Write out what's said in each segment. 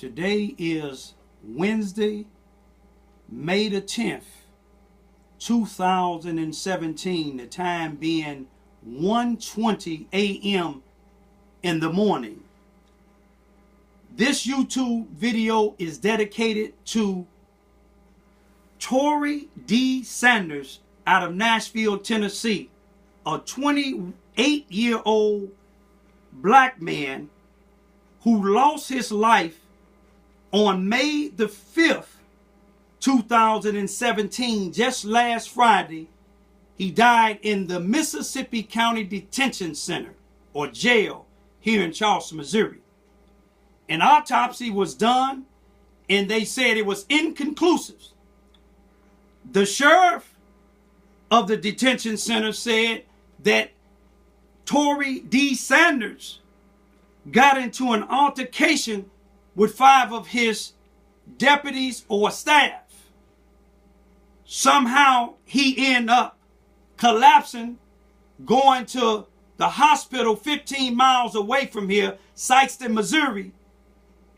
Today is Wednesday, May the 10th, 2017, the time being 1:20 a.m. in the morning. This YouTube video is dedicated to Tory D Sanders out of Nashville, Tennessee, a 28-year-old black man who lost his life on May the 5th, 2017, just last Friday. He died in the Mississippi County Detention Center, or jail, here in Charleston, Missouri. An autopsy was done, and they said it was inconclusive. The sheriff of the detention center said that Tory D. Sanders got into an altercation with 5 of his deputies or staff. Somehow he ended up collapsing, going to the hospital 15 miles away from here, Charleston, Missouri,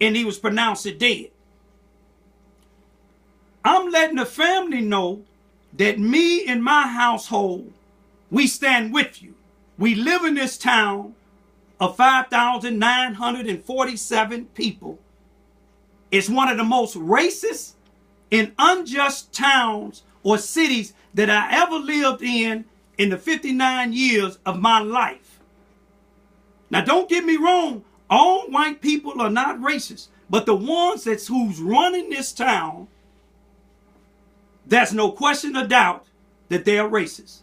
and he was pronounced dead. I'm letting the family know that me and my household, we stand with you. We live in this town of 5,947 people. It's one of the most racist and unjust towns or cities that I ever lived in the 59 years of my life. Now, don't get me wrong. All white people are not racist, but the ones who's running this town, there's no question or doubt that they are racist.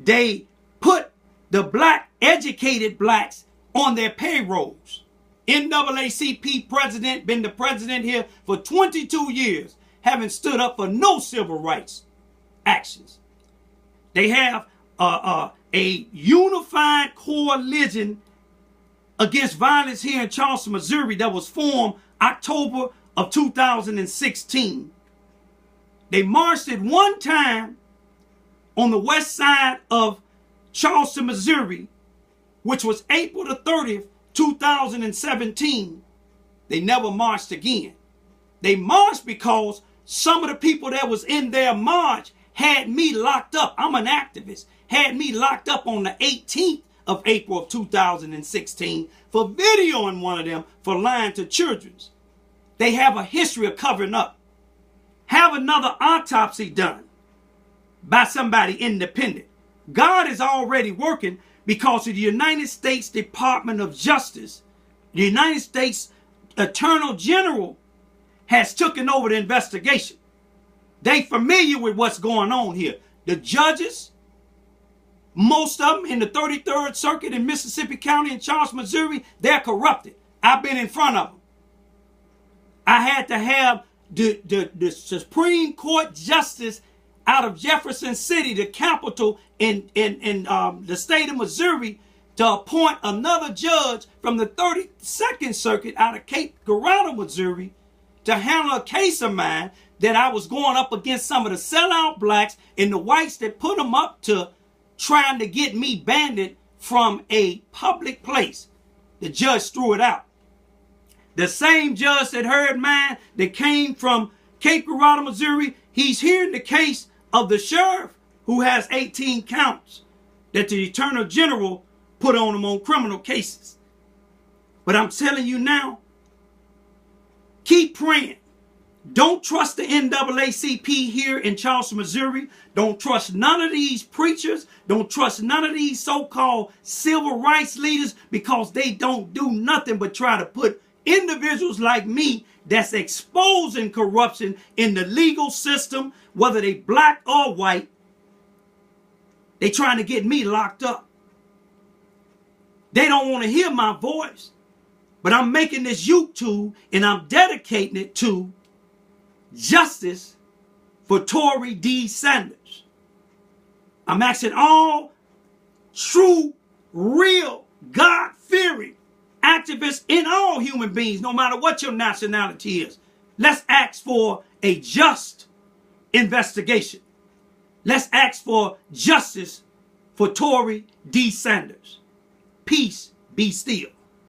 They put the black, educated blacks on their payrolls. NAACP president, been the president here for 22 years, haven't stood up for no civil rights actions. They have a unified coalition against violence here in Charleston, Missouri that was formed October of 2016. They marched at one time on the west side of Charleston, Missouri, which was April the 30th, 2017. They never marched again. They marched because some of the people that was in their march had me locked up. I'm an activist. Had me locked up on the 18th of April of 2016 for videoing one of them for lying to children. They have a history of covering up. Have another autopsy done by somebody independent. God is already working because of the United States Department of Justice. The United States Attorney General has taken over the investigation. They familiar with what's going on here. The judges, most of them in the 33rd Circuit in Mississippi County in Charleston, Missouri, they're corrupted. I've been in front of them. I had to have the Supreme Court Justice out of Jefferson City, the capital in the state of Missouri, to appoint another judge from the 32nd Circuit out of Cape Girardeau, Missouri, to handle a case of mine that I was going up against some of the sellout blacks and the whites that put them up to trying to get me banned from a public place. The judge threw it out. The same judge that heard mine that came from Cape Girardeau, Missouri, he's hearing the case of the sheriff who has 18 counts that the Attorney General put on him on criminal cases. But I'm telling you now, keep praying. Don't trust the NAACP here in Charleston, Missouri. Don't trust none of these preachers. Don't trust none of these so-called civil rights leaders, because they don't do nothing but try to put individuals like me that's exposing corruption in the legal system, whether they black or white. They trying to get me locked up. They don't want to hear my voice. But I'm making this YouTube and I'm dedicating it to justice for Tory D. Sanders. I'm asking all true, real, God-fearing activists in all human beings, no matter what your nationality is. Let's ask for a just investigation. Let's ask for justice for Tory D. Sanders. Peace be still.